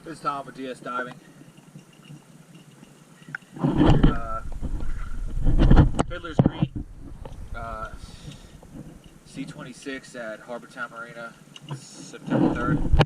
This time with DS Diving. Fiddlers Green, C26 at Harbor Town Marina, September 3rd.